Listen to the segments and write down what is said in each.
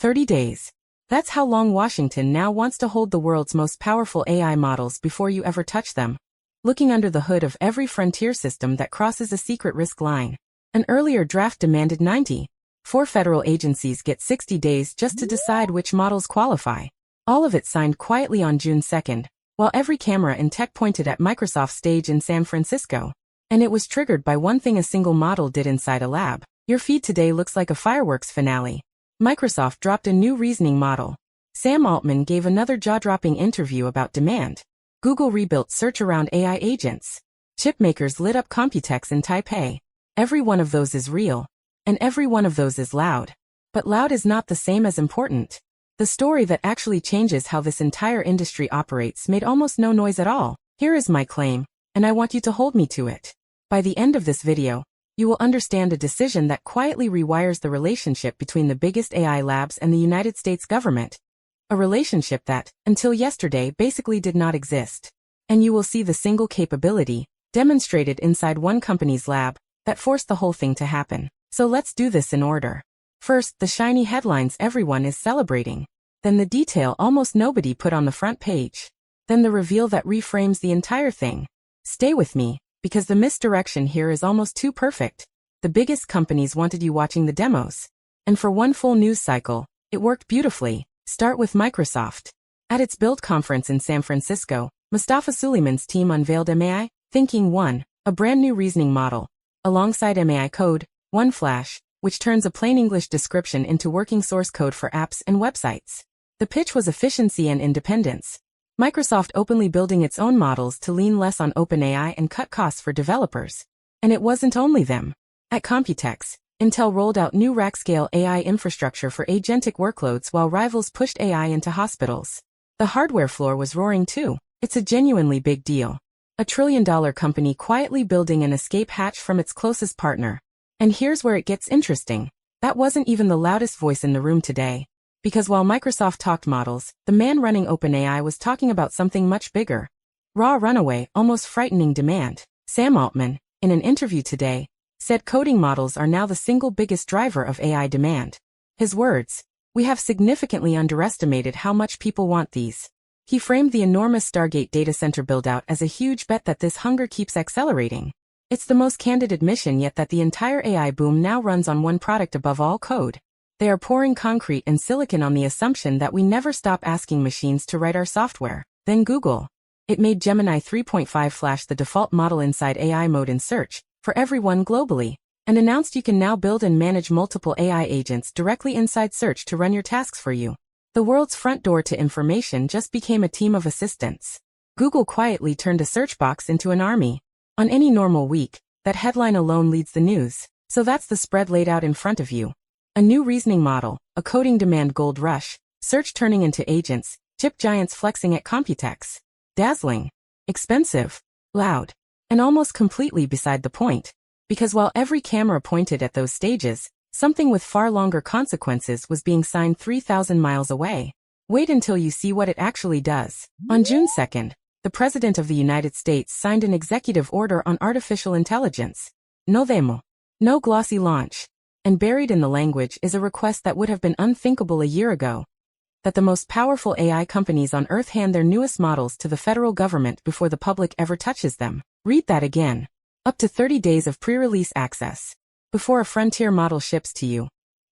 30 days. That's how long Washington now wants to hold the world's most powerful AI models before you ever touch them. Looking under the hood of every frontier system that crosses a secret risk line. An earlier draft demanded 90. 4 federal agencies get 60 days just to decide which models qualify. All of it signed quietly on June 2nd, while every camera in tech pointed at Microsoft's stage in San Francisco. And it was triggered by one thing a single model did inside a lab. Your feed today looks like a fireworks finale. Microsoft dropped a new reasoning model. Sam Altman gave another jaw-dropping interview about demand. Google rebuilt search around AI agents. Chipmakers lit up Computex in Taipei. Every one of those is real. And every one of those is loud. But loud is not the same as important. The story that actually changes how this entire industry operates made almost no noise at all. Here is my claim, and I want you to hold me to it. By the end of this video, you will understand a decision that quietly rewires the relationship between the biggest AI labs and the United States government. A relationship that, until yesterday, basically did not exist. And you will see the single capability, demonstrated inside one company's lab, that forced the whole thing to happen. So let's do this in order. First, the shiny headlines everyone is celebrating. Then the detail almost nobody put on the front page. Then the reveal that reframes the entire thing. Stay with me, because the misdirection here is almost too perfect. The biggest companies wanted you watching the demos. And for one full news cycle, it worked beautifully. Start with Microsoft. At its Build conference in San Francisco, Mustafa Suleyman's team unveiled MAI Thinking 1, a brand new reasoning model. Alongside MAI Code, One Flash, which turns a plain English description into working source code for apps and websites. The pitch was efficiency and independence. Microsoft openly building its own models to lean less on OpenAI and cut costs for developers. And it wasn't only them. At Computex, Intel rolled out new rack-scale AI infrastructure for agentic workloads while rivals pushed AI into hospitals. The hardware floor was roaring too. It's a genuinely big deal. A trillion-dollar company quietly building an escape hatch from its closest partner. And here's where it gets interesting. That wasn't even the loudest voice in the room today. Because while Microsoft talked models, the man running OpenAI was talking about something much bigger. Raw runaway, almost frightening demand. Sam Altman, in an interview today, said coding models are now the single biggest driver of AI demand. His words, "We have significantly underestimated how much people want these." He framed the enormous Stargate data center build-out as a huge bet that this hunger keeps accelerating. It's the most candid admission yet that the entire AI boom now runs on one product above all code. They are pouring concrete and silicon on the assumption that we never stop asking machines to write our software. Then Google. It made Gemini 3.5 Flash the default model inside AI mode in search, for everyone globally, and announced you can now build and manage multiple AI agents directly inside search to run your tasks for you. The world's front door to information just became a team of assistants. Google quietly turned a search box into an army. On any normal week, that headline alone leads the news. So that's the spread laid out in front of you. A new reasoning model, a coding demand gold rush, search turning into agents, chip giants flexing at Computex. Dazzling, expensive, loud, and almost completely beside the point. Because while every camera pointed at those stages, something with far longer consequences was being signed 3,000 miles away. Wait until you see what it actually does. On June 2nd, the President of the United States signed an executive order on artificial intelligence. No demo. No glossy launch. And buried in the language is a request that would have been unthinkable a year ago. That the most powerful AI companies on Earth hand their newest models to the federal government before the public ever touches them. Read that again. Up to 30 days of pre-release access. Before a frontier model ships to you.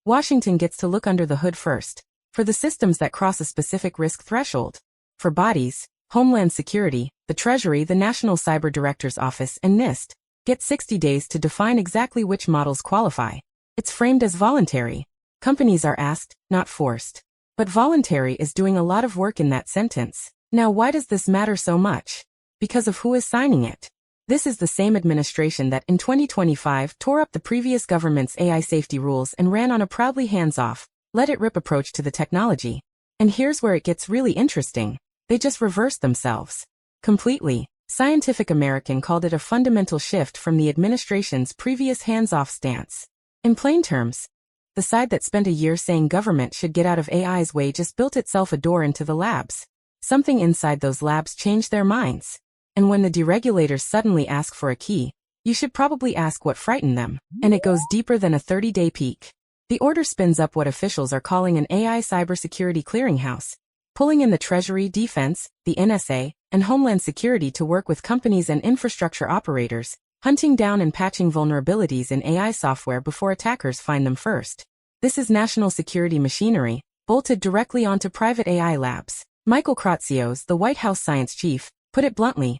Washington gets to look under the hood first. For the systems that cross a specific risk threshold. For bodies, Homeland Security, the Treasury, the National Cyber Director's Office, and NIST, get 60 days to define exactly which models qualify. It's framed as voluntary. Companies are asked, not forced. But voluntary is doing a lot of work in that sentence. Now why does this matter so much? Because of who is signing it. This is the same administration that in 2025 tore up the previous government's AI safety rules and ran on a proudly hands-off, let-it-rip approach to the technology. And here's where it gets really interesting. They just reversed themselves. Completely. Scientific American called it a fundamental shift from the administration's previous hands-off stance. In plain terms, the side that spent a year saying government should get out of AI's way just built itself a door into the labs. Something inside those labs changed their minds. And when the deregulators suddenly ask for a key, you should probably ask what frightened them. And it goes deeper than a 30-day peek. The order spins up what officials are calling an AI cybersecurity clearinghouse, pulling in the Treasury, Defense, the NSA, and Homeland Security to work with companies and infrastructure operators, hunting down and patching vulnerabilities in AI software before attackers find them first. This is national security machinery, bolted directly onto private AI labs. Michael Kratsios, the White House science chief, put it bluntly.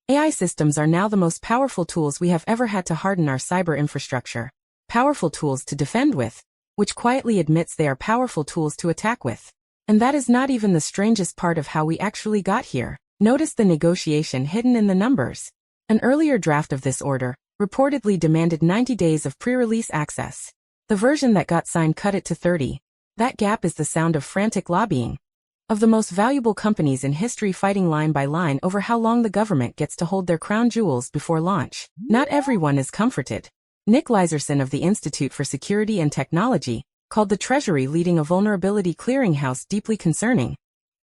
AI systems are now the most powerful tools we have ever had to harden our cyber infrastructure. Powerful tools to defend with, which quietly admits they are powerful tools to attack with. And that is not even the strangest part of how we actually got here. Notice the negotiation hidden in the numbers. An earlier draft of this order reportedly demanded 90 days of pre-release access. The version that got signed cut it to 30. That gap is the sound of frantic lobbying of the most valuable companies in history fighting line by line over how long the government gets to hold their crown jewels before launch. Not everyone is comforted. Nick Liserson of the Institute for Security and Technology called the Treasury leading a vulnerability clearinghouse deeply concerning,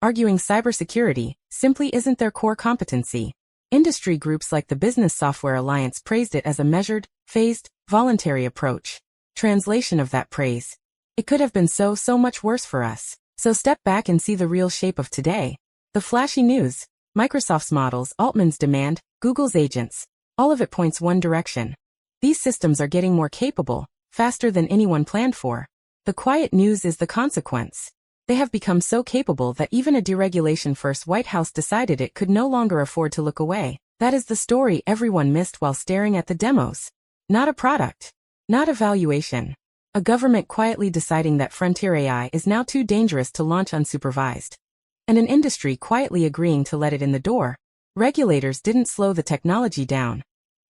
arguing cybersecurity simply isn't their core competency. Industry groups like the Business Software Alliance praised it as a measured, phased, voluntary approach. Translation of that praise. It could have been so much worse for us. So step back and see the real shape of today. The flashy news, Microsoft's models, Altman's demand, Google's agents, all of it points one direction. These systems are getting more capable, faster than anyone planned for. The quiet news is the consequence. They have become so capable that even a deregulation-first White House decided it could no longer afford to look away. That is the story everyone missed while staring at the demos. Not a product. Not a valuation. A government quietly deciding that frontier AI is now too dangerous to launch unsupervised. And an industry quietly agreeing to let it in the door. Regulators didn't slow the technology down.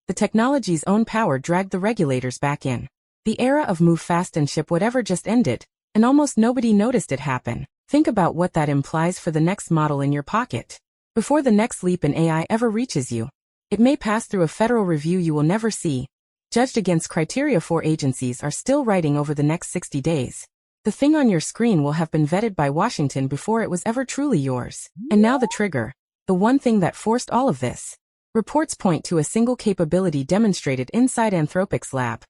The technology's own power dragged the regulators back in. The era of move fast and ship whatever just ended, and almost nobody noticed it happen. Think about what that implies for the next model in your pocket. Before the next leap in AI ever reaches you, it may pass through a federal review you will never see, judged against criteria 4 agencies are still writing over the next 60 days. The thing on your screen will have been vetted by Washington before it was ever truly yours. And now the trigger. The one thing that forced all of this. Reports point to a single capability demonstrated inside Anthropic's lab.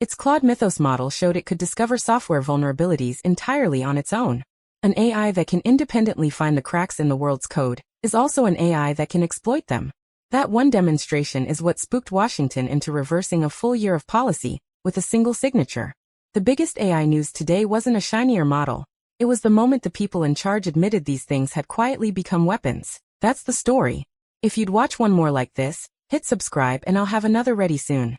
Its Claude Mythos model showed it could discover software vulnerabilities entirely on its own. An AI that can independently find the cracks in the world's code is also an AI that can exploit them. That one demonstration is what spooked Washington into reversing a full year of policy with a single signature. The biggest AI news today wasn't a shinier model. It was the moment the people in charge admitted these things had quietly become weapons. That's the story. If you'd watch one more like this, hit subscribe and I'll have another ready soon.